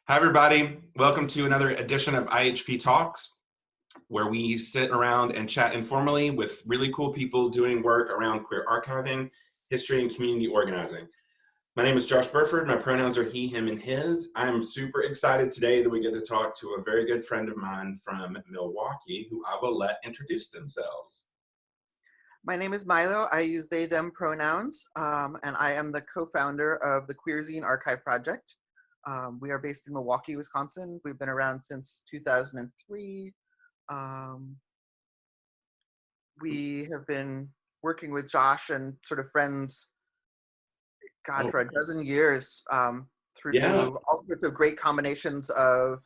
Hi, everybody. Welcome to another edition of IHP Talks, where we sit around and chat informally with really cool people doing work around queer archiving, history, and community organizing. My name is Josh Burford. My pronouns are he, him, and his. I'm super excited today that we get to talk to a very good friend of mine from Milwaukee, who I will let introduce themselves. My name is Milo. I use they, them pronouns, and I am the co-founder of the Queer Zine Archive Project. We are based in Milwaukee, Wisconsin. We've been around since 2003. We have been working with Josh and sort of friends, for a dozen years, through all sorts of great combinations of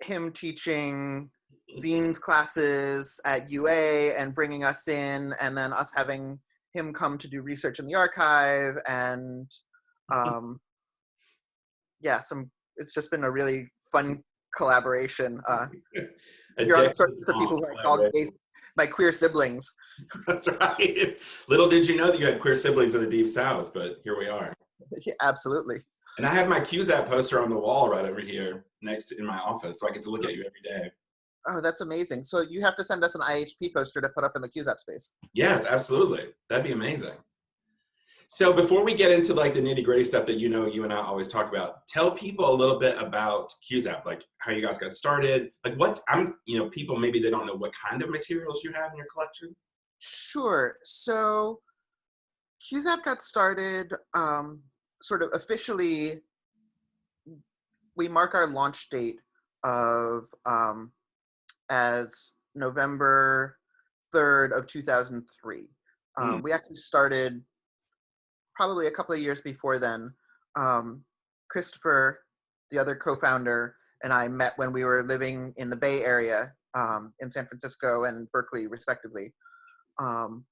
him teaching zines classes at UA and bringing us in, and then us having him come to do research in the archive, and it's just been a really fun collaboration. You're on the sort of people who I call my queer siblings. That's right. Little did you know that you had queer siblings in the Deep South, but here we are. Yeah, absolutely. And I have my QZAP poster on the wall right over here in my office, so I get to look at you every day. Oh, that's amazing. So you have to send us an IHP poster to put up in the QZAP space. Yes, absolutely. That'd be amazing. So before we get into like the nitty gritty stuff that you and I always talk about, tell people a little bit about QZAP, like how you guys got started, like people maybe they don't know what kind of materials you have in your collection. Sure. So QZAP got started sort of officially. We mark our launch date of as November 3rd of 2003. We actually started probably a couple of years before then. Christopher, the other co-founder, and I met when we were living in the Bay Area, in San Francisco and Berkeley, respectively. And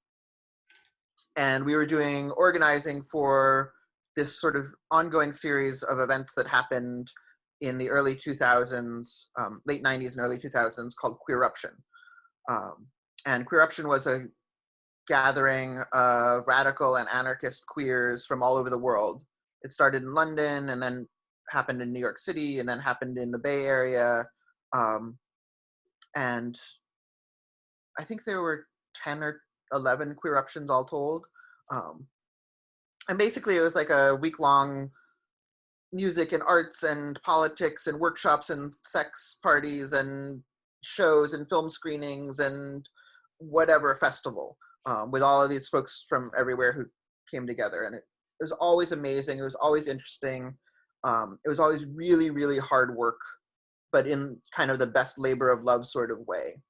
we were doing organizing for this sort of ongoing series of events that happened in the early 2000s, late 90s and early 2000s, called Queeruption. And Queeruption was a gathering of radical and anarchist queers from all over the world. It started in London and then happened in New York City and then happened in the Bay Area. And I think there were 10 or 11 Queeruptions all told. And basically it was like a week-long music and arts and politics and workshops and sex parties and shows and film screenings and whatever festival. With all of these folks from everywhere who came together. And it was always amazing. It was always interesting. It was always really, really hard work, but in kind of the best labor of love sort of way.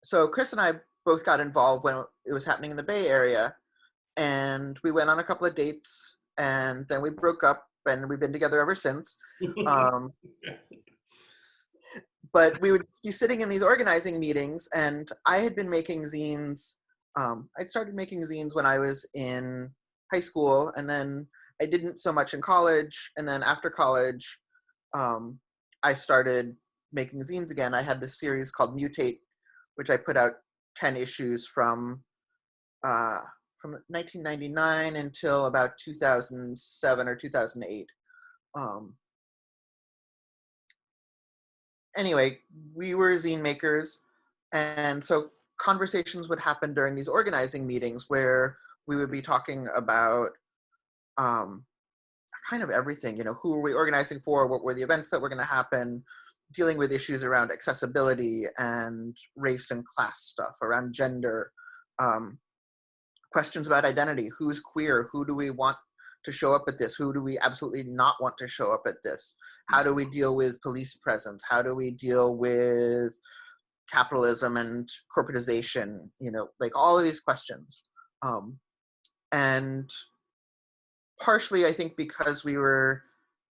So Chris and I both got involved when it was happening in the Bay Area, and we went on a couple of dates, and then we broke up, and we've been together ever since. But we would be sitting in these organizing meetings, and I had been making zines. I'd started making zines when I was in high school, and then I didn't so much in college. And then after college, I started making zines again. I had this series called Mutate, which I put out 10 issues from 1999 until about 2007 or 2008. Anyway, we were zine makers, and so conversations would happen during these organizing meetings where we would be talking about kind of everything, who are we organizing for, what were the events that were going to happen, dealing with issues around accessibility and race and class stuff, around gender, questions about identity, who's queer, who do we want to show up at this? Who do we absolutely not want to show up at this? How do we deal with police presence? How do we deal with capitalism and corporatization? Like all of these questions. And partially, I think because we were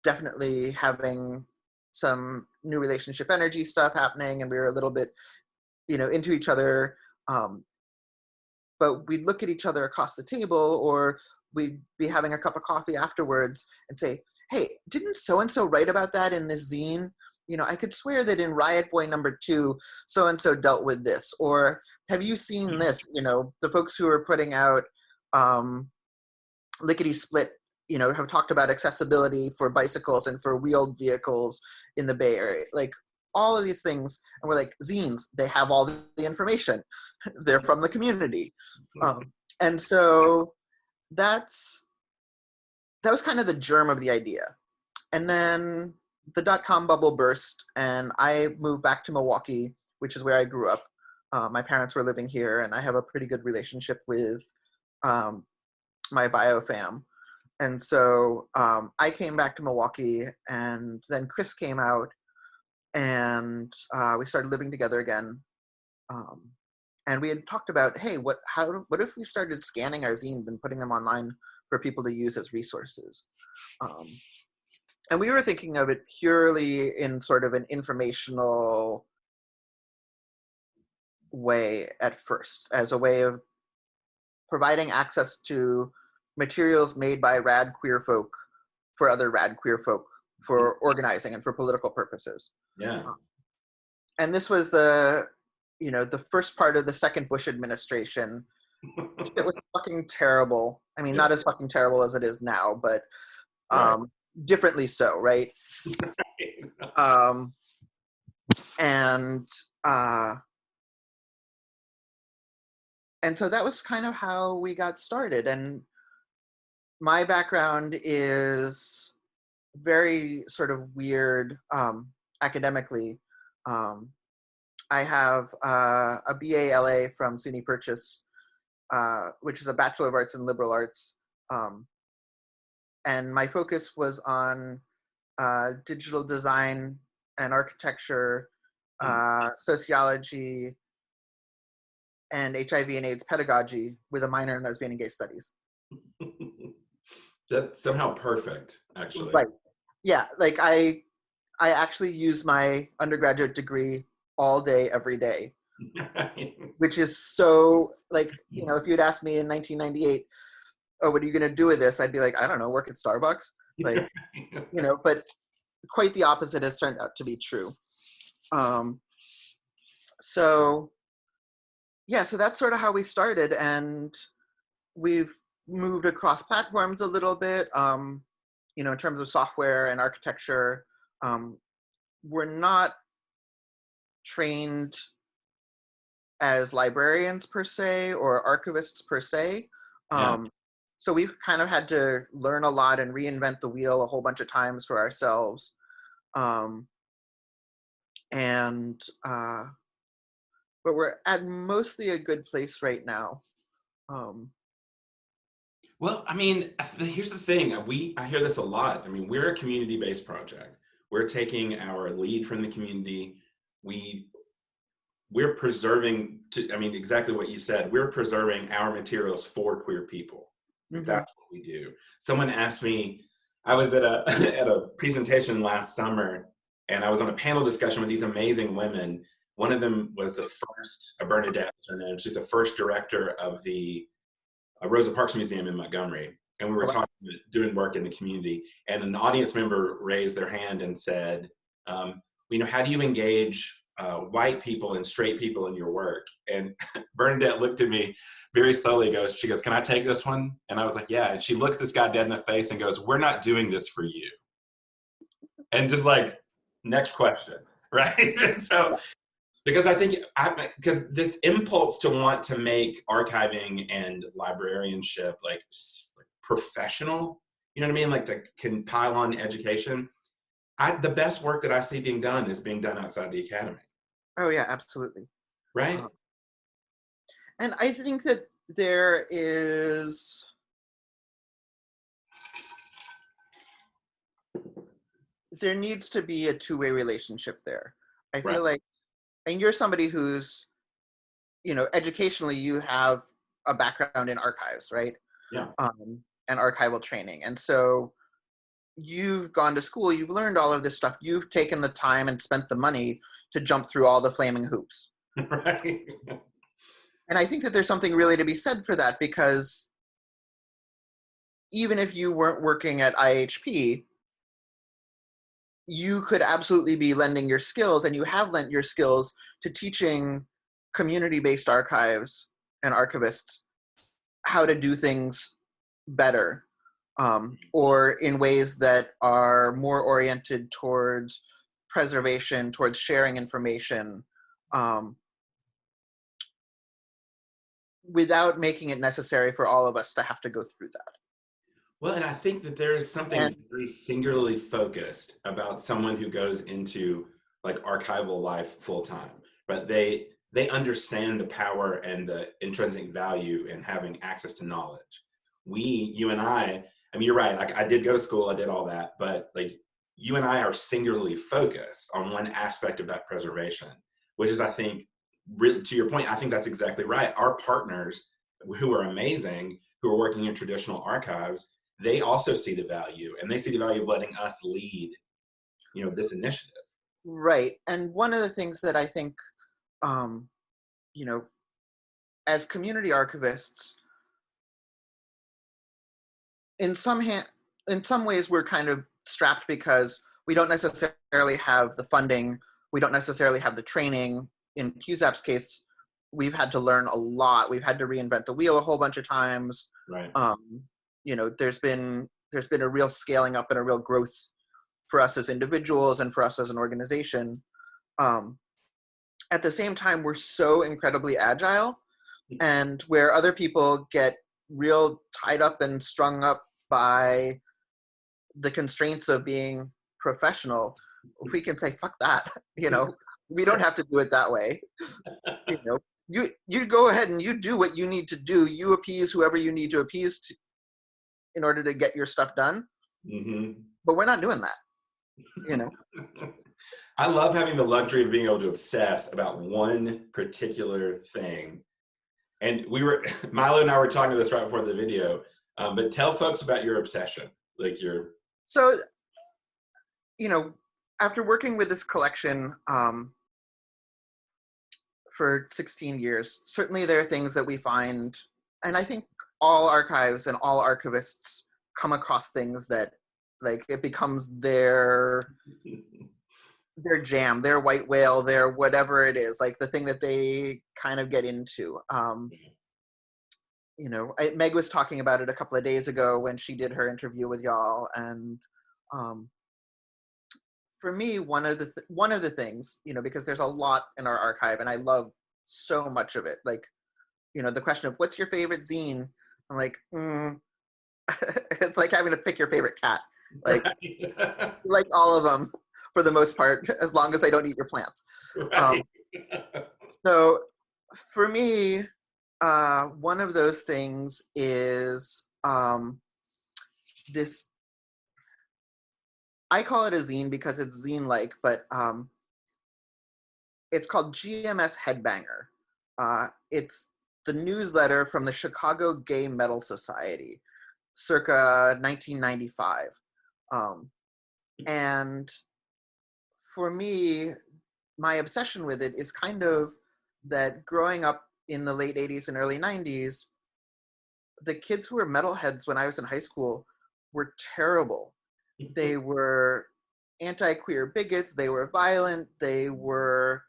definitely having some new relationship energy stuff happening, and we were a little bit, into each other. But we'd look at each other across the table, or we'd be having a cup of coffee afterwards and say, hey, didn't so-and-so write about that in this zine? I could swear that in Riot Boy #2, so-and-so dealt with this. Or have you seen this? The folks who are putting out Lickety Split have talked about accessibility for bicycles and for wheeled vehicles in the Bay Area, like all of these things. And we're like, zines, they have all the information. They're from the community. And so that was kind of the germ of the idea. And then the .com bubble burst, and I moved back to Milwaukee, which is where I grew up. My parents were living here, and I have a pretty good relationship with my bio fam. And so I came back to Milwaukee, and then Chris came out, and we started living together again. And we had talked about, hey, what if we started scanning our zines and putting them online for people to use as resources? And we were thinking of it purely in sort of an informational way at first, as a way of providing access to materials made by rad queer folk for other rad queer folk for organizing and for political purposes. Yeah. And this was the first part of the second Bush administration. It was fucking terrible. I mean, not as fucking terrible as it is now, but differently so, right? And so that was kind of how we got started. And my background is very sort of weird academically. I have a BA LA from SUNY Purchase, which is a Bachelor of Arts in Liberal Arts. And my focus was on digital design and architecture, sociology, and HIV and AIDS pedagogy with a minor in lesbian and gay studies. That's somehow perfect, actually. Right. Yeah, like I actually use my undergraduate degree all day, every day, which is so, like, if you'd asked me in 1998, oh, what are you going to do with this? I'd be like, I don't know, work at Starbucks. Like, but quite the opposite has turned out to be true. So that's sort of how we started. And we've moved across platforms a little bit, in terms of software and architecture. We're not trained as librarians per se or archivists per se. So we've kind of had to learn a lot and reinvent the wheel a whole bunch of times for ourselves. But we're at mostly a good place right now. Well, I mean, here's the thing. I hear this a lot. I mean, we're a community-based project. We're taking our lead from the community. We're preserving, exactly what you said. We're preserving our materials for queer people. Mm-hmm. That's what we do. Someone asked me, I was at a presentation last summer, and I was on a panel discussion with these amazing women. One of them was the first, Bernadette was her name. She's the first director of the Rosa Parks Museum in Montgomery. And we were doing work in the community. And an audience member raised their hand and said, how do you engage white people and straight people in your work? And Bernadette looked at me very slowly, she goes, can I take this one? And I was like, yeah. And she looked this guy dead in the face and goes, we're not doing this for you. And just like, next question, right? And so, because I think, because this impulse to want to make archiving and librarianship like professional, you know what I mean? Like to can pile on education. The best work that I see being done is being done outside the academy. Oh yeah, absolutely. Right. And I think that there needs to be a two-way relationship there. I feel like, and you're somebody who's, educationally you have a background in archives, right? Yeah. And archival training. And so you've gone to school, you've learned all of this stuff, you've taken the time and spent the money to jump through all the flaming hoops. Right. And I think that there's something really to be said for that, because even if you weren't working at IHP, you could absolutely be lending your skills, and you have lent your skills to teaching community-based archives and archivists how to do things better. or in ways that are more oriented towards preservation, towards sharing information, without making it necessary for all of us to have to go through that. Well, and I think that there is something very singularly focused about someone who goes into like archival life full time, but they understand the power and the intrinsic value in having access to knowledge. You and I mean, you're right. Like I did go to school, I did all that, but like you and I are singularly focused on one aspect of that preservation, which is, I think, really, to your point, I think that's exactly right. Our partners who are amazing, who are working in traditional archives, they also see the value, and they see the value of letting us lead, this initiative. Right. And one of the things that I think, as community archivists, in some ways we're kind of strapped because we don't necessarily have the funding, we don't necessarily have the training. In QZAP's case, we've had to learn a lot. We've had to reinvent the wheel a whole bunch of times. Right. There's been a real scaling up and a real growth for us as individuals and for us as an organization. At the same time, we're so incredibly agile, and where other people get real tied up and strung up by the constraints of being professional, we can say, fuck that. We don't have to do it that way. You go ahead and you do what you need to do. You appease whoever you need to appease in order to get your stuff done. Mm-hmm. But we're not doing that. I love having the luxury of being able to obsess about one particular thing. And Milo and I were talking to this right before the video, but tell folks about your obsession, So, after working with this collection for 16 years, certainly there are things that we find, and I think all archives and all archivists come across things that, it becomes their jam, their white whale, their whatever it is, the thing that they kind of get into. Meg was talking about it a couple of days ago when she did her interview with y'all, and for me, one of the things, because there's a lot in our archive, and I love so much of it. The question of what's your favorite zine? I'm like, it's like having to pick your favorite cat. Like all of them for the most part, as long as they don't eat your plants. Right. So for me, one of those things is this, I call it a zine because it's zine-like, but it's called GMS Headbanger. It's the newsletter from the Chicago Gay Metal Society, circa 1995. And for me, my obsession with it is kind of that growing up in the late 80s and early 90s, the kids who were metalheads when I was in high school were terrible. They were anti-queer bigots, they were violent, they were,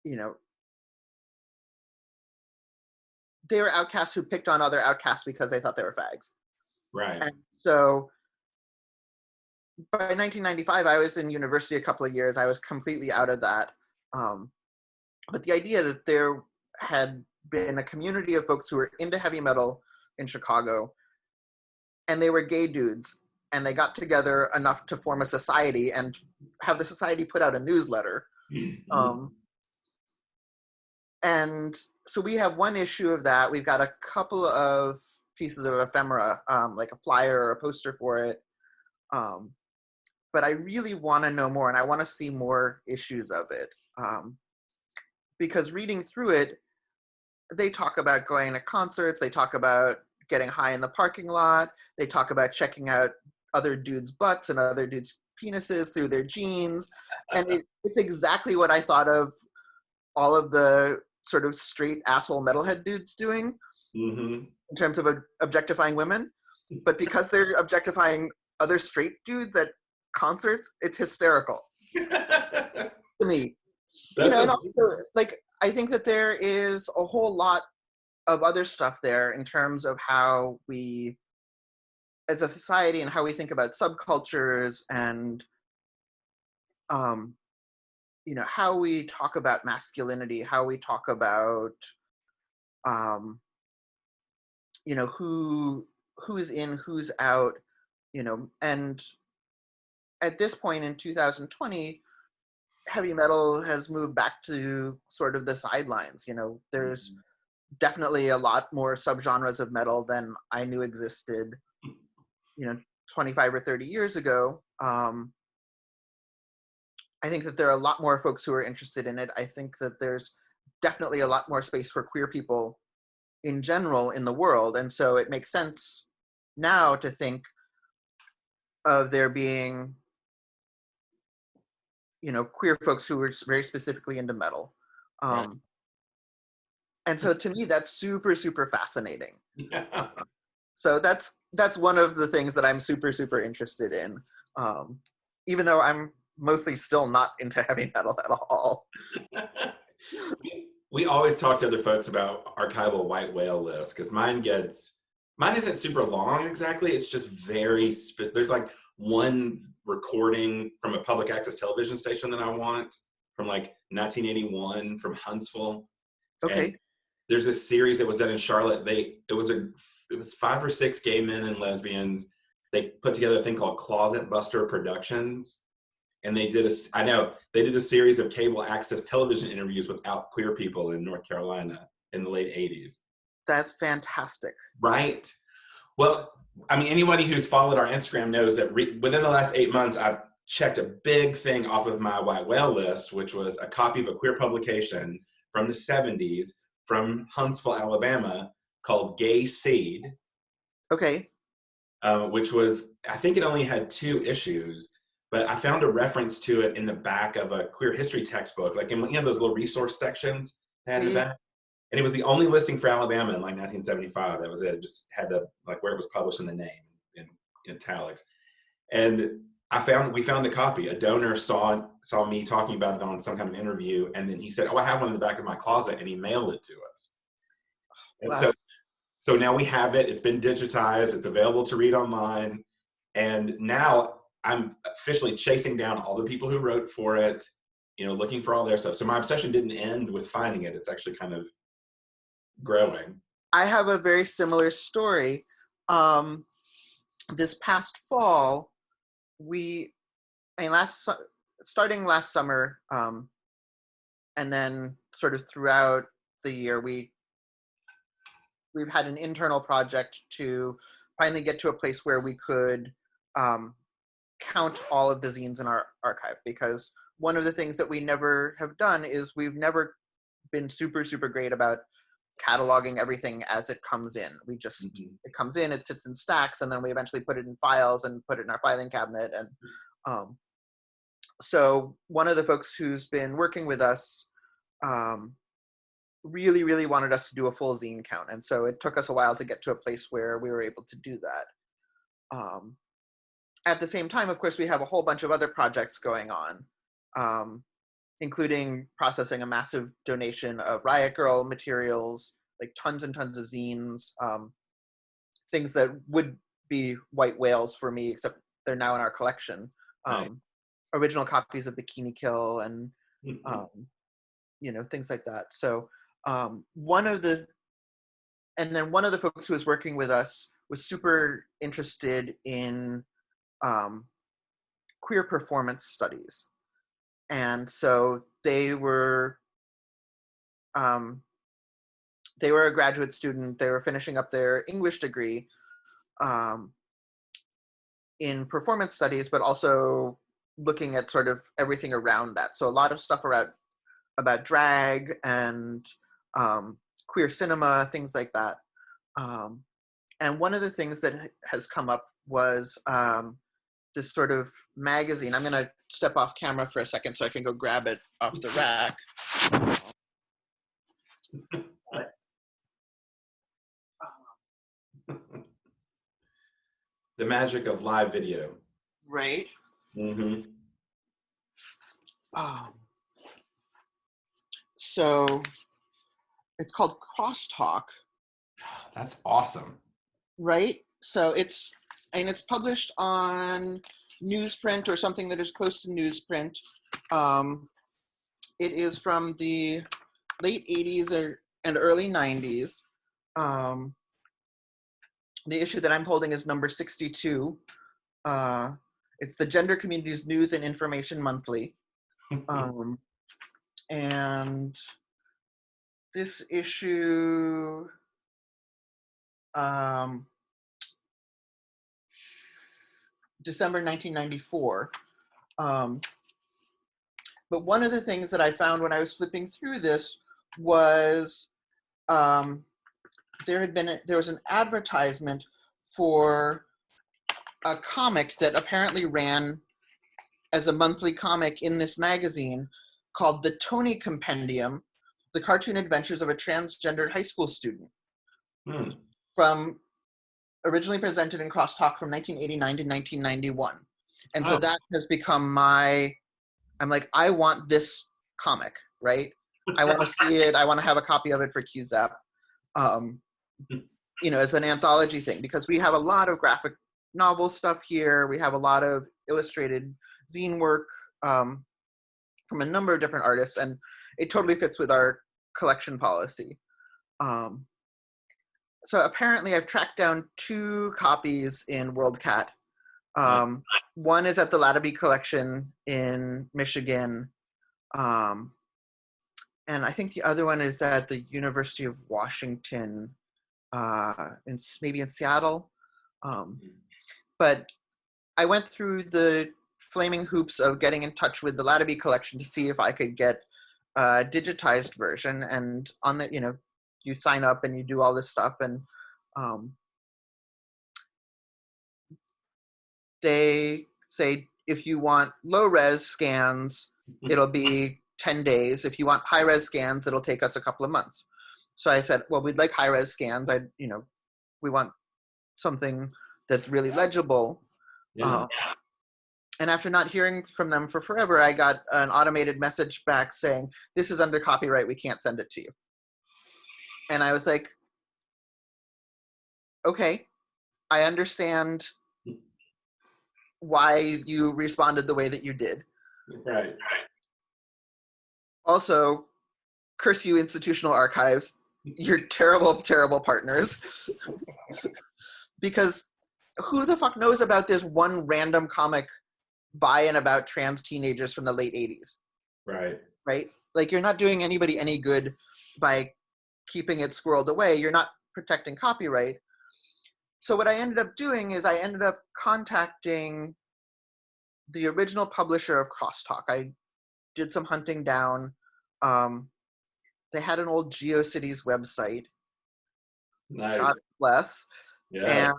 they were outcasts who picked on other outcasts because they thought they were fags. Right. And so by 1995, I was in university a couple of years. I was completely out of that. But the idea that there had been a community of folks who were into heavy metal in Chicago, and they were gay dudes, and they got together enough to form a society and have the society put out a newsletter. And so we have one issue of that. We've got a couple of pieces of ephemera, like a flyer or a poster for it. But I really want to know more, and I want to see more issues of it. Because reading through it, they talk about going to concerts, they talk about getting high in the parking lot, they talk about checking out other dudes' butts and other dudes' penises through their jeans. And it's exactly what I thought of all of the sort of straight asshole metalhead dudes doing in terms of objectifying women. But because they're objectifying other straight dudes at concerts, it's hysterical to me. And also, I think that there is a whole lot of other stuff there in terms of how we as a society and how we think about subcultures and how we talk about masculinity, how we talk about who's in, who's out, and at this point in 2020, heavy metal has moved back to sort of the sidelines. There's definitely a lot more subgenres of metal than I knew existed, 25 or 30 years ago. I think that there are a lot more folks who are interested in it. I think that there's definitely a lot more space for queer people in general in the world. And so it makes sense now to think of there being, queer folks who are very specifically into metal. Right. And so to me, that's super, super fascinating. Yeah. So that's one of the things that I'm super, super interested in. Even though I'm mostly still not into heavy metal at all. We always talk to other folks about archival white whale lists, because mine isn't super long exactly. It's just there's like one recording from a public access television station that I want from like 1981 from Huntsville. Okay. And there's this series that was done in Charlotte. It was 5 or 6 gay men and lesbians. They put together a thing called Closet Buster Productions. And they did a series of cable access television interviews without queer people in North Carolina in the late 80s. That's fantastic. Right. Well, I mean, anybody who's followed our Instagram knows that within the last 8 months, I've checked a big thing off of my white whale list, which was a copy of a queer publication from the 70s from Huntsville, Alabama, called Gay Seed. Okay. Which was, I think it only had 2 issues. But I found a reference to it in the back of a queer history textbook, like in those little resource sections they had in the back. And it was the only listing for Alabama in like 1975. That was it. It just had where it was published in the name in italics. And we found a copy. A donor saw me talking about it on some kind of interview, and then he said, "Oh, I have one in the back of my closet," and he mailed it to us. And so now we have it. It's been digitized. It's available to read online, and now I'm officially chasing down all the people who wrote for it, looking for all their stuff. So my obsession didn't end with finding it. It's actually kind of growing. I have a very similar story. This past fall, starting last summer, and then sort of throughout the year, we've had an internal project to finally get to a place where we could count all of the zines in our archive, because one of the things that we never have done is we've never been super, super great about cataloging everything as it comes in. We just, it comes in, it sits in stacks, and then we eventually put it in files and put it in our filing cabinet. And so one of the folks who's been working with us really, really wanted us to do a full zine count. And so it took us a while to get to a place where we were able to do that. At the same time, of course, we have a whole bunch of other projects going on, including processing a massive donation of Riot Girl materials, like tons and tons of zines, things that would be white whales for me, except they're now in our collection. Right. Original copies of Bikini Kill and, things like that. So one of the folks who was working with us was super interested in queer performance studies. And so they were a graduate student. They were finishing up their English degree in performance studies, but also looking at sort of everything around that. So a lot of stuff about drag and queer cinema, things like that. And one of the things that has come up was this sort of magazine. I'm going to step off camera for a second so I can go grab it off the rack. The magic of live video. Right. Mm-hmm. So it's called Crosstalk. That's awesome. Right. So and it's published on newsprint or something that is close to newsprint. It is from the late 80s and early 90s. The issue that I'm holding is number 62. It's the Gender Communities News and Information Monthly. And this issue, December 1994. But one of the things that I found when I was flipping through this was there was an advertisement for a comic that apparently ran as a monthly comic in this magazine called The Tony Compendium, The Cartoon Adventures of a Transgendered High School Student. From originally presented in Crosstalk from 1989 to 1991. And so that has become I'm like, I want this comic, right? I want to see it. I want to have a copy of it for QZAP, as an anthology thing, because we have a lot of graphic novel stuff here. We have a lot of illustrated zine work from a number of different artists, and it totally fits with our collection policy. So apparently I've tracked down 2 copies in WorldCat. One is at the Latterby Collection in Michigan. And I think the other one is at the University of Washington, maybe in Seattle. But I went through the flaming hoops of getting in touch with the Latterby Collection to see if I could get a digitized version. And on the, you sign up and you do all this stuff, and they say if you want low-res scans, it'll be 10 days. If you want high-res scans, it'll take us a couple of months. So I said, well, we'd like high-res scans. We want something that's really legible. Yeah. And after not hearing from them for forever, I got an automated message back saying, this is under copyright, we can't send it to you. And I was like, okay, I understand why you responded the way that you did. Right. Also, curse you, institutional archives. You're terrible, terrible partners. Because who the fuck knows about this one random comic by and about trans teenagers from the late 80s? Right. Right? Like, you're not doing anybody any good by keeping it squirreled away. You're not protecting copyright. So what I ended up doing is I ended up contacting the original publisher of Crosstalk. I did some hunting down. They had an old GeoCities website. Nice. God bless. Yeah.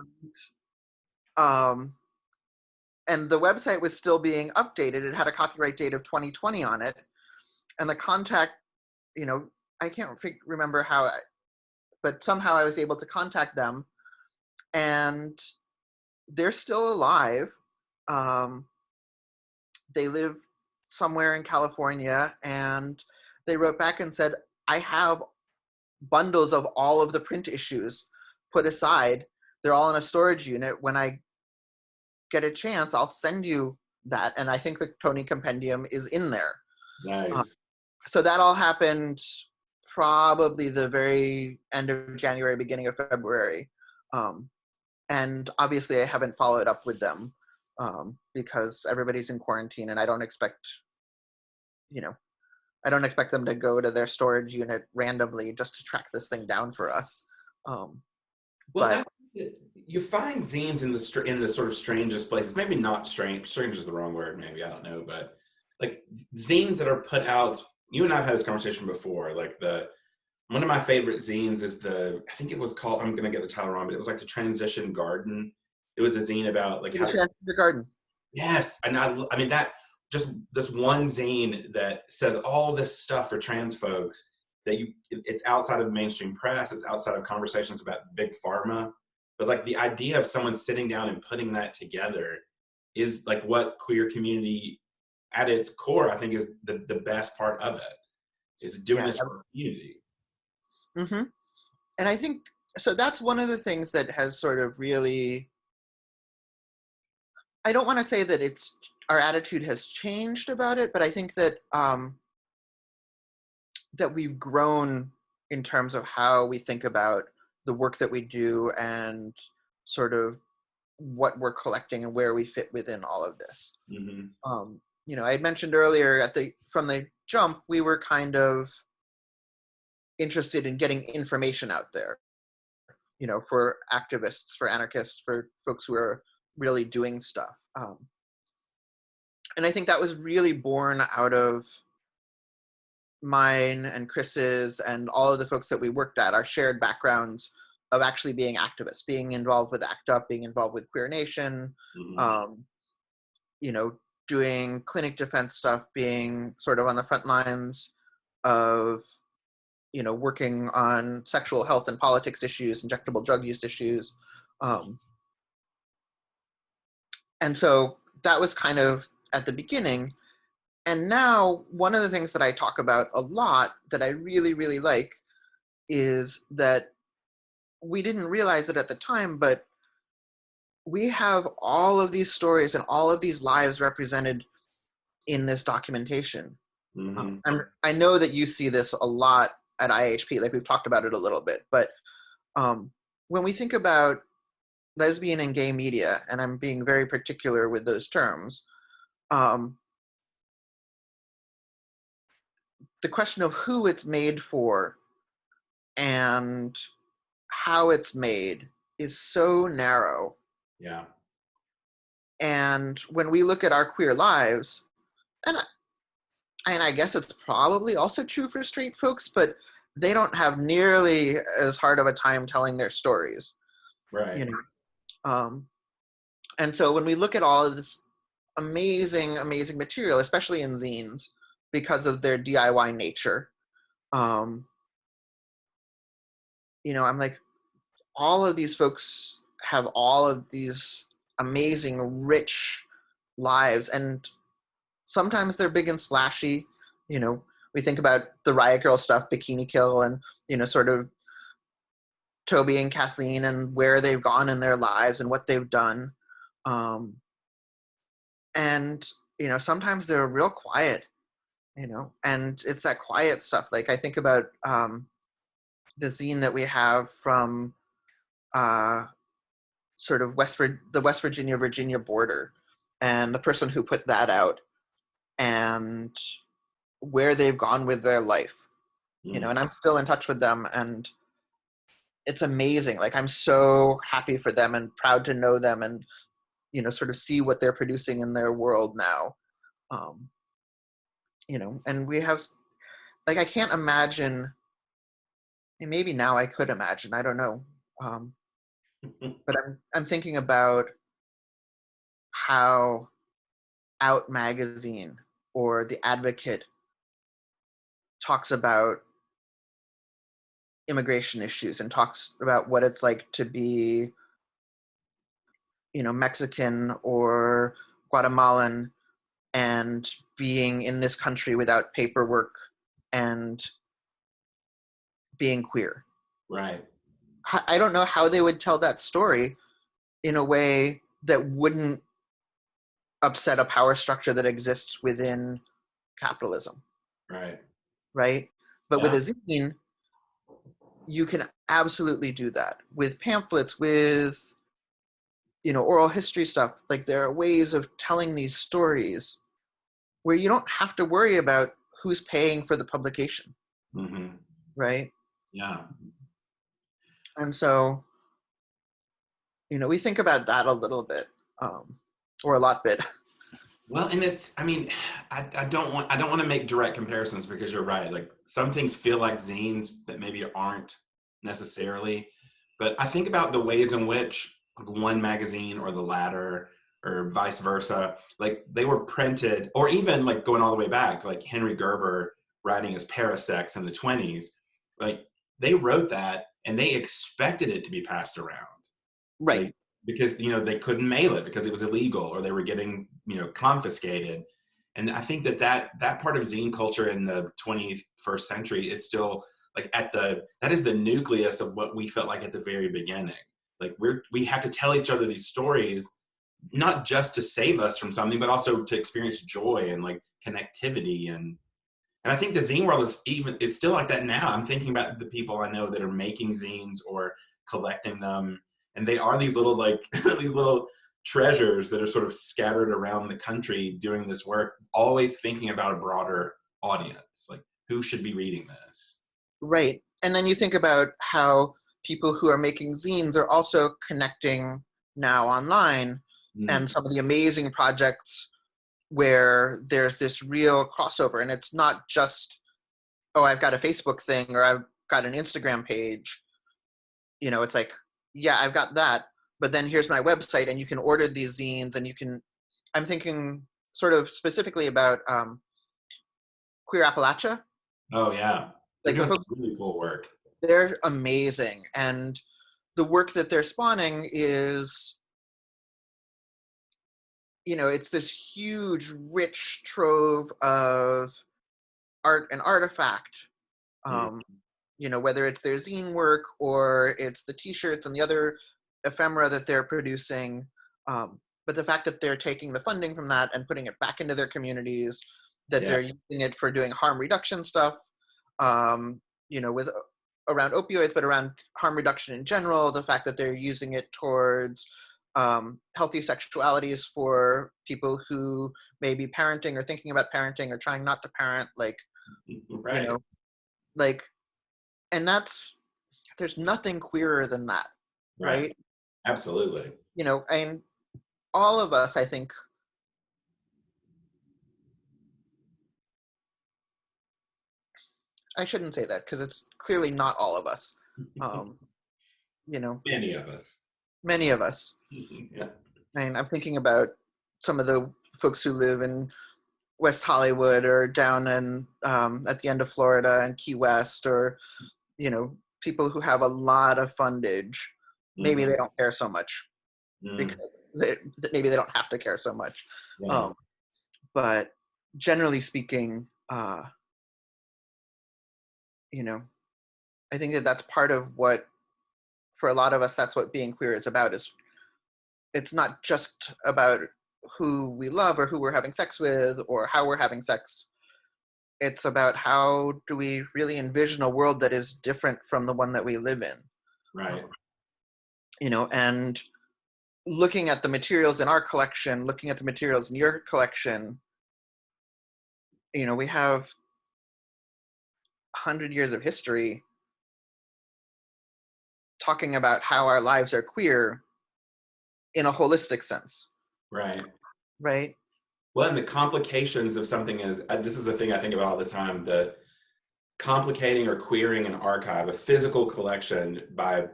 And the website was still being updated. It had a copyright date of 2020 on it. And the contact, I can't remember how, but somehow I was able to contact them. And they're still alive. They live somewhere in California, and they wrote back and said, I have bundles of all of the print issues put aside. They're all in a storage unit. When I get a chance, I'll send you that. And I think the Tony Compendium is in there. Nice. So that all happened probably the very end of January, beginning of February. And obviously I haven't followed up with them because everybody's in quarantine, and I don't expect them to go to their storage unit randomly just to track this thing down for us. Well, you find zines in the sort of strangest places. Maybe not strange. Strange is the wrong word. Maybe, I don't know. But like zines that are put out. You and I've had this conversation before. Like one of my favorite zines is I think it was called, I'm going to get the title wrong, but it was like the Transition Garden. It was a zine about like how the garden. Yes. And I mean, that just this one zine that says all this stuff for trans folks that it's outside of the mainstream press. It's outside of conversations about big pharma. But like the idea of someone sitting down and putting that together is like what queer community at its core, I think, is the best part of it, is doing this for community. Mm-hmm. And I think, so that's one of the things that has sort of really I don't want to say that our attitude has changed about it, but I think that that we've grown in terms of how we think about the work that we do and sort of what we're collecting and where we fit within all of this. Mm-hmm. You know, I had mentioned earlier from the jump, we were kind of interested in getting information out there, you know, for activists, for anarchists, for folks who are really doing stuff. And I think that was really born out of mine and Chris's and all of the folks that we worked at, our shared backgrounds of actually being activists, being involved with ACT UP, being involved with Queer Nation, Mm-hmm. you know, doing clinic defense stuff, being sort of on the front lines of, you know, working on sexual health and politics issues, injectable drug use issues. And so that was kind of at the beginning. And now one of the things that I talk about a lot that I really, really like is that we didn't realize it at the time, but we have all of these stories and all of these lives represented in this documentation. Mm-hmm. I know that you see this a lot at IHP, like we've talked about it a little bit, but when we think about lesbian and gay media, and I'm being very particular with those terms, the question of who it's made for and how it's made is so narrow. Yeah. And when we look at our queer lives, and I guess it's probably also true for straight folks, but they don't have nearly as hard of a time telling their stories, Right. you know. And so when we look at all of this amazing, amazing material, especially in zines, because of their DIY nature, you know, I'm like, all of these folks have all of these amazing, rich lives, and sometimes they're big and splashy. You know, we think about the Riot Girl stuff, Bikini Kill, and, you know, sort of Toby and Kathleen and where they've gone in their lives and what they've done. And, you know, sometimes they're real quiet, you know, and it's that quiet stuff. Like I think about the zine that we have from sort of the West Virginia border, and the person who put that out and where they've gone with their life, you know, and I'm still in touch with them, and it's amazing. Like I'm so happy for them and proud to know them and, you know, sort of see what they're producing in their world now. You know, and we have, like, I can't imagine, and maybe now I could imagine, I don't know. But I'm thinking about how Out Magazine or The Advocate talks about immigration issues and talks about what it's like to be, you know, Mexican or Guatemalan and being in this country without paperwork and being queer. Right. I don't know how they would tell that story in a way that wouldn't upset a power structure that exists within capitalism. Right. Right? But with Yeah. a zine, you can absolutely do that. With pamphlets, with, you know, oral history stuff, like there are ways of telling these stories where you don't have to worry about who's paying for the publication. Mm-hmm. Right? Yeah. And so, you know, we think about that a little bit, or a lot bit. Well, and it's, I mean, I don't want to make direct comparisons because you're right. Like some things feel like zines that maybe aren't necessarily, but I think about the ways in which one magazine or the latter or vice versa, like they were printed, or even like going all the way back to like Henry Gerber writing his Parasex in the 20s, like they wrote that and they expected it to be passed around. Right. Like, because, you know, they couldn't mail it because it was illegal or they were getting, you know, confiscated. And I think that part of zine culture in the 21st century is still like that is the nucleus of what we felt like at the very beginning. Like we have to tell each other these stories not just to save us from something, but also to experience joy and like connectivity. And I think the zine world it's still like that now. I'm thinking about the people I know that are making zines or collecting them, and they are these little like these little treasures that are sort of scattered around the country doing this work, always thinking about a broader audience, like who should be reading this. Right. And then you think about how people who are making zines are also connecting now online, and some of the amazing projects where there's this real crossover, and it's not just, oh, I've got a Facebook thing or I've got an Instagram page. You know, it's like, yeah, I've got that, but then here's my website and you can order these zines, and you can, I'm thinking sort of specifically about Queer Appalachia. Oh yeah, Like the that's folks, really cool work. they're amazing. And the work that they're spawning is, you know, it's this huge, rich trove of art and artifact. You know, whether it's their zine work or it's the t-shirts and the other ephemera that they're producing. But the fact that they're taking the funding from that and putting it back into their communities, that they're using it for doing harm reduction stuff, you know, with around opioids, but around harm reduction in general, the fact that they're using it towards healthy sexualities for people who may be parenting or thinking about parenting or trying not to parent, like, Right. you know, like, and that's, there's nothing queerer than that, right? Absolutely. You know, and all of us, I think, I shouldn't say that because it's clearly not all of us. You know, Many of us. many of us. Yeah. And I'm thinking about some of the folks who live in West Hollywood or down in at the end of Florida and Key West, or, you know, people who have a lot of fundage. Maybe they don't care so much because maybe they don't have to care so much. Yeah. But generally speaking, you know, I think that that's part of what, for a lot of us, that's what being queer is about. Is it's not just about who we love or who we're having sex with or how we're having sex. It's about how do we really envision a world that is different from the one that we live in. Right. You know, and looking at the materials in our collection, looking at the materials in your collection, you know, we have 100 years of history talking about how our lives are queer in a holistic sense. Right. Right. Well, and the complications of something is, this is a thing I think about all the time, the complicating or queering an archive, a physical collection, by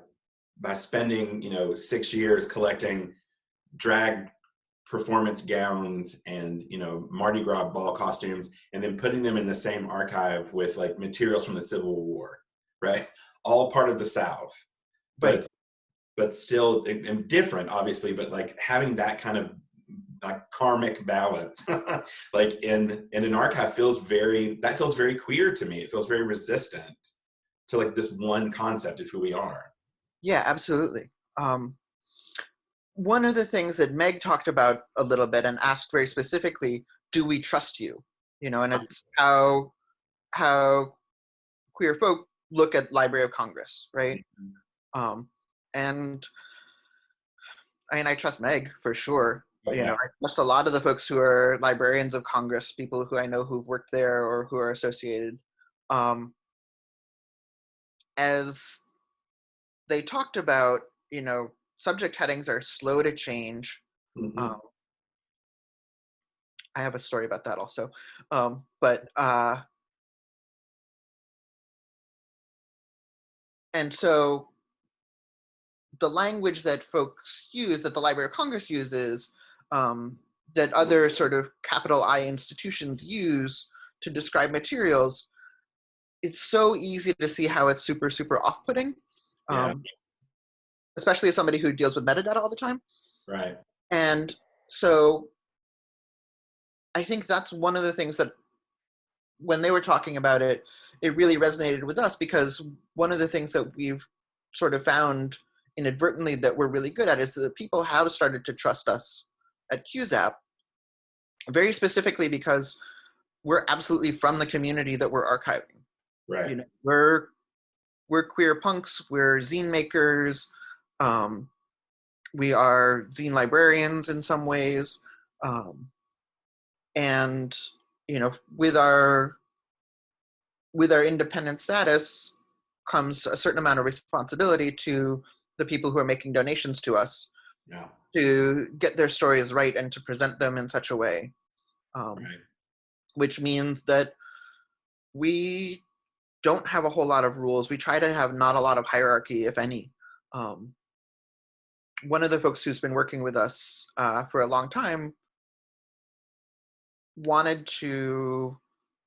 spending, you know, 6 years collecting drag performance gowns and, you know, Mardi Gras ball costumes, and then putting them in the same archive with like materials from the Civil War, right? All part of the South, Right. but still and different, obviously, but like having that kind of like karmic balance, like in an archive feels very queer to me. It feels very resistant to like this one concept of who we are. Yeah, absolutely. One of the things that Meg talked about a little bit and asked very specifically, do we trust you? You know, and it's how queer folk look at Library of Congress, right? And I mean, I trust Meg for sure. Okay. You know, I trust a lot of the folks who are librarians of Congress, people who I know who've worked there or who are associated. As they talked about, you know, subject headings are slow to change. I have a story about that also. And so the language that folks use, that the Library of Congress uses, that other sort of capital I institutions use to describe materials, it's so easy to see how it's super, super off-putting. Especially as somebody who deals with metadata all the time. Right. And so I think that's one of the things that when they were talking about it, it really resonated with us, because one of the things that we've sort of found inadvertently that we're really good at is that people have started to trust us at QZAP, very specifically because we're absolutely from the community that we're archiving. Right. You know, we're queer punks, we're zine makers, we are zine librarians in some ways, and you know, with our independent status comes a certain amount of responsibility to the people who are making donations to us, Yeah. to get their stories right and to present them in such a way, Right. which means that we don't have a whole lot of rules. We try to have not a lot of hierarchy, if any. One of the folks who's been working with us for a long time wanted to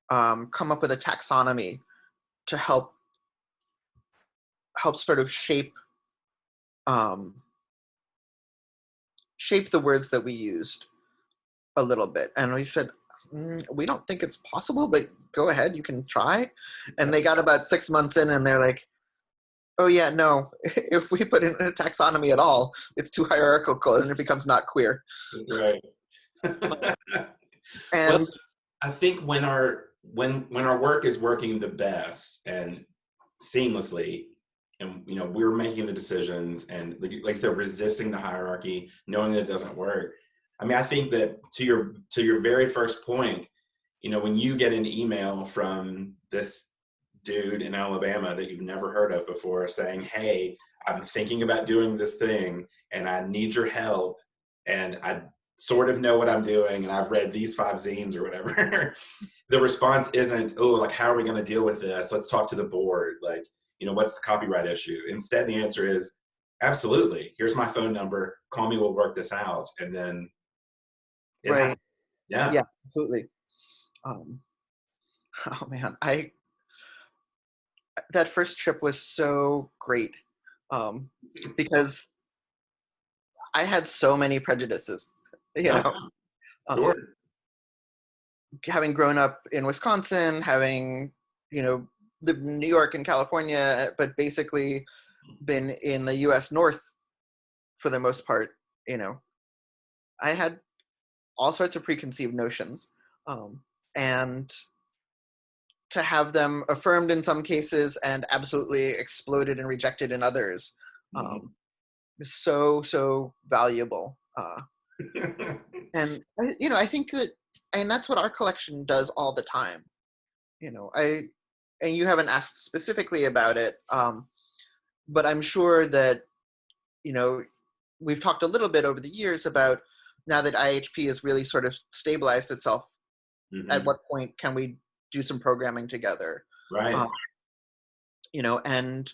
come up with a taxonomy to help sort of shape the words that we used a little bit. And we said, we don't think it's possible, but go ahead, you can try. And they got about 6 months in and they're like, oh yeah, no, if we put in a taxonomy at all, it's too hierarchical and it becomes not queer. Right. And well, I think when our work is working the best and seamlessly, and you know, we're making the decisions and like I said, resisting the hierarchy, knowing that it doesn't work. I mean, I think that to your very first point, you know, when you get an email from this dude in Alabama that you've never heard of before saying, hey, I'm thinking about doing this thing and I need your help and I sort of know what I'm doing and I've read these 5 zines or whatever. The response isn't, oh, like, how are we going to deal with this? Let's talk to the board. Like, you know, what's the copyright issue? Instead, the answer is, absolutely. Here's my phone number. Call me. We'll work this out. And then, right, yeah, absolutely. Oh man, that first trip was so great because I had so many prejudices, you know. Sure. Having grown up in Wisconsin, having, you know, lived in New York and California, but basically been in the US North for the most part, you know, I had all sorts of preconceived notions. And to have them affirmed in some cases and absolutely exploded and rejected in others is so valuable. And, you know, I think that, and that's what our collection does all the time. You know, and you haven't asked specifically about it, but I'm sure that, you know, we've talked a little bit over the years about now that IHP has really sort of stabilized itself, at what point can we do some programming together? Right. You know, and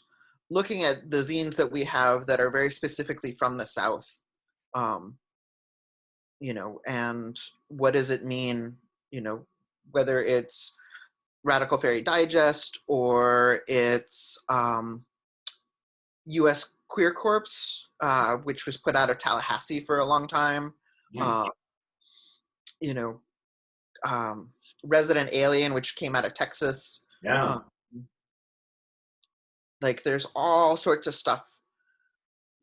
looking at the zines that we have that are very specifically from the South, you know, and what does it mean, you know, whether it's Radical Fairy Digest or it's U.S. Queer Corps, which was put out of Tallahassee for a long time. Nice. You know, Resident Alien, which came out of Texas. Yeah. Like, there's all sorts of stuff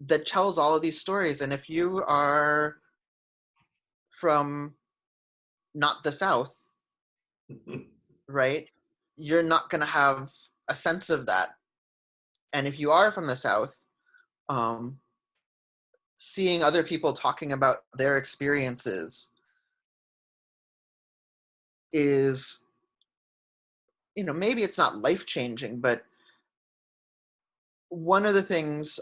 that tells all of these stories. And if you are from not the South, right, you're not going to have a sense of that. And if you are from the South, seeing other people talking about their experiences is, you know, maybe it's not life-changing, but one of the things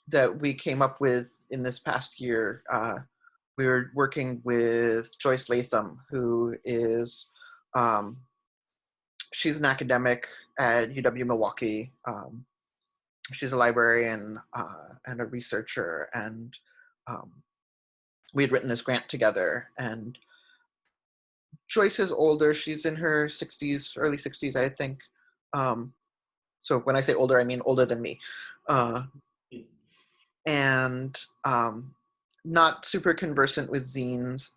that we came up with in this past year, we were working with Joyce Latham, who is, she's an academic at UW Milwaukee. She's a librarian and a researcher, and we had written this grant together. And Joyce is older. She's in her 60s, early 60s, I think. So when I say older, I mean older than me. And not super conversant with zines.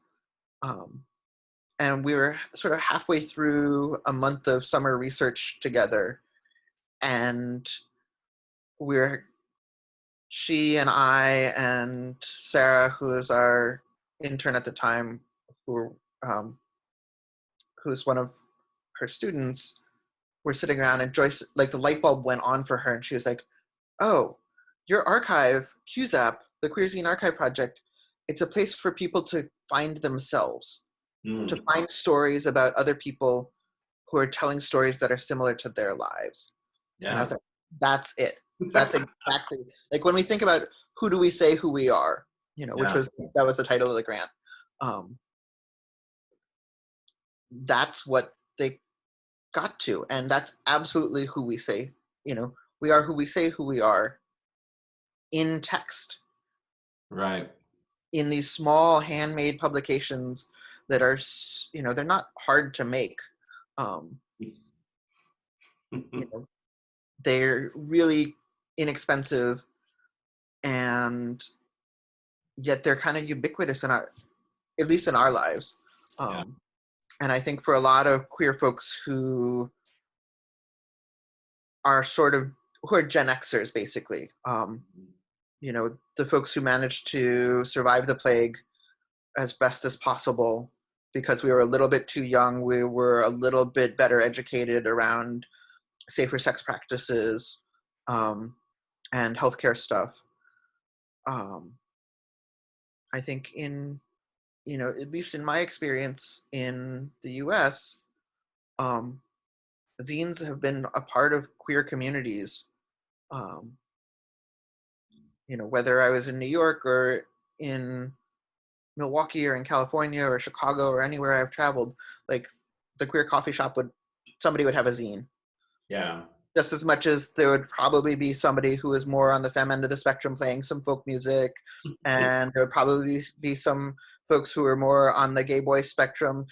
And we were sort of halfway through a month of summer research together. And she and I and Sarah, who is our intern at the time, who's one of her students, were sitting around, and Joyce, like, the light bulb went on for her, and she was like, "Oh, your archive, QZAP, the Queer Zine Archive Project, it's a place for people to find themselves, to find stories about other people who are telling stories that are similar to their lives." And I Yeah. was like, that's it. That's exactly, like, when we think about who do we say who we are, which Yeah. that was the title of the grant. That's what they got to, and that's absolutely who we say, we are who we say who we are in text, Right. in these small handmade publications that are, they're not hard to make. um, they're really inexpensive, and yet they're kind of ubiquitous in our, at least in our lives. Yeah. And I think for a lot of queer folks who are who are Gen Xers, basically, the folks who managed to survive the plague as best as possible because we were a little bit too young, we were a little bit better educated around safer sex practices, and healthcare stuff. I think at least in my experience in the US, um, zines have been a part of queer communities. Um, whether I was in New York or in Milwaukee or in California or Chicago or anywhere I've traveled, like, the queer coffee shop somebody would have a zine. Yeah. Just as much as there would probably be somebody who is more on the femme end of the spectrum playing some folk music, and there would probably be some folks who are more on the gay boy spectrum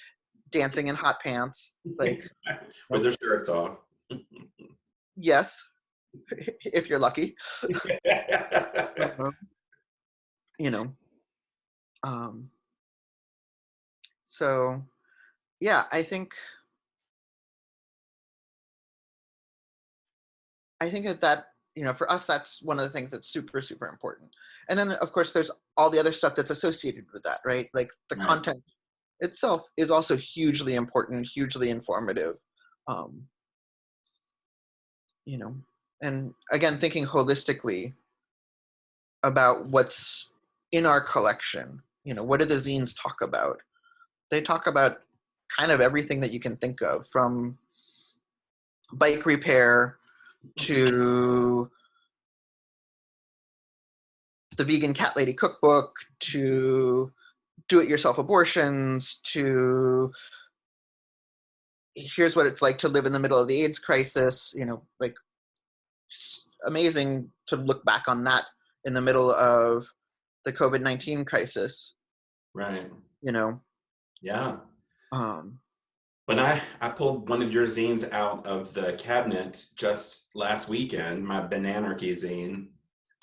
dancing in hot pants. Like, With their shirts off. yes, if you're lucky. you know, um, so yeah, I think that for us, that's one of the things that's super, super important. And then, of course, there's all the other stuff that's associated with that, right? Like, the Right. content itself is also hugely important, hugely informative. um, and again, thinking holistically about what's in our collection. What do the zines talk about? They talk about kind of everything that you can think of, from bike repair to the vegan cat lady cookbook to do-it-yourself abortions to here's what it's like to live in the middle of the AIDS crisis. Like, amazing to look back on that in the middle of the COVID-19 crisis. Right. Yeah. Um, When I pulled one of your zines out of the cabinet just last weekend, my Bananarchy zine,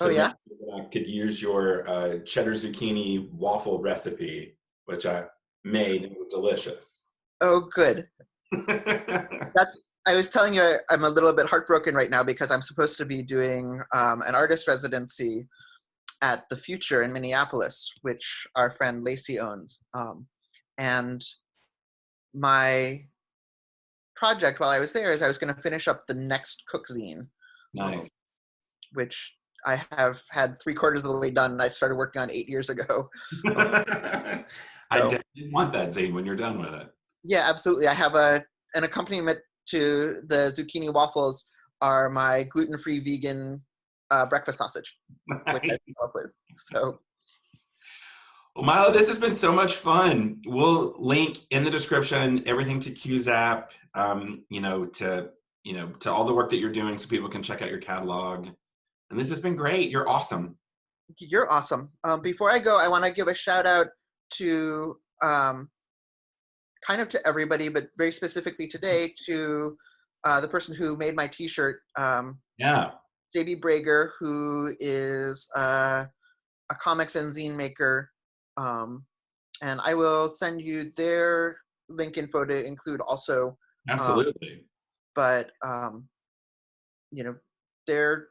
oh to make yeah. sure that I could use your cheddar zucchini waffle recipe, which I made and it was delicious. Oh, good. I was telling you, I'm a little bit heartbroken right now because I'm supposed to be doing an artist residency at the Future in Minneapolis, which our friend Lacey owns. And my project while I was there is I was going to finish up the next cook zine, Nice. which I have had 3/4 of the way done. I started working on 8 years ago. I So, definitely want that zine when you're done with it. yeah, absolutely. I have an accompaniment to the zucchini waffles are my gluten-free vegan breakfast sausage, which I came up with. So, Well, Milo, this has been so much fun. We'll link in the description everything to QZAP, to all the work that you're doing so people can check out your catalog. And this has been great. You're awesome. you're awesome. Before I go, I want to give a shout out to kind of to everybody, but very specifically today to the person who made my T-shirt, Yeah. JB Brager, who is a comics and zine maker. And I will send you their link info to include also. Absolutely. But they're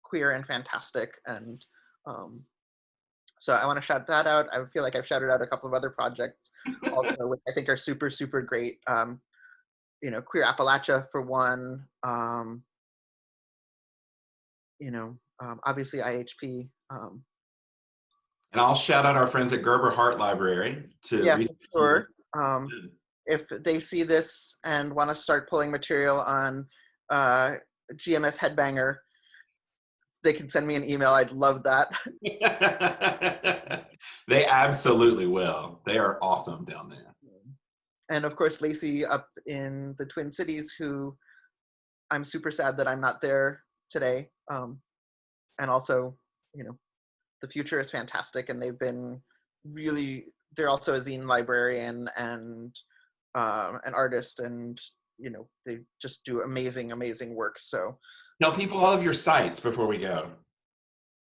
queer and fantastic, and So I want to shout that out. I feel like I've shouted out a couple of other projects also, which I think are super, super great. Queer Appalachia for one, obviously IHP. And I'll shout out our friends at Gerber Hart Library to Yeah, read. for sure. If they see this and want to start pulling material on GMS Headbanger, they can send me an email. I'd love that. They absolutely will. They are awesome down there. And of course, Lacey up in the Twin Cities, who I'm super sad that I'm not there today. And also, the future is fantastic, and they've been they're also a zine librarian and an artist, and they just do amazing, amazing work. So Tell people all of your sites before we go.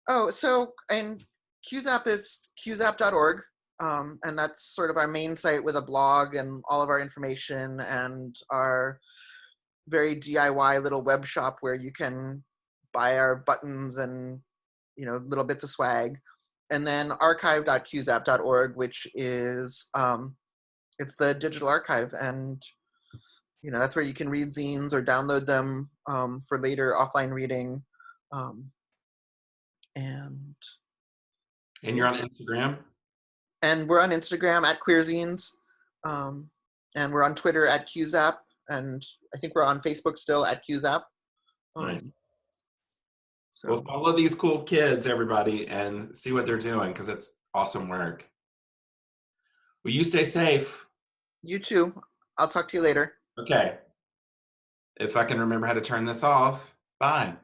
And QZAP is qzap.org, and that's sort of our main site with a blog and all of our information and our very DIY little web shop where you can buy our buttons and little bits of swag. And then archive.qzap.org, which is it's the digital archive, and that's where you can read zines or download them for later offline reading. And you're on Instagram? And we're on Instagram at Queer Zines. And we're on Twitter at QZAP. And I think we're on Facebook still at QZAP. Nice. So well, follow these cool kids, everybody, and see what they're doing, because it's awesome work. Well, you stay safe. You too. I'll talk to you later. Okay. If I can remember how to turn this off. Bye.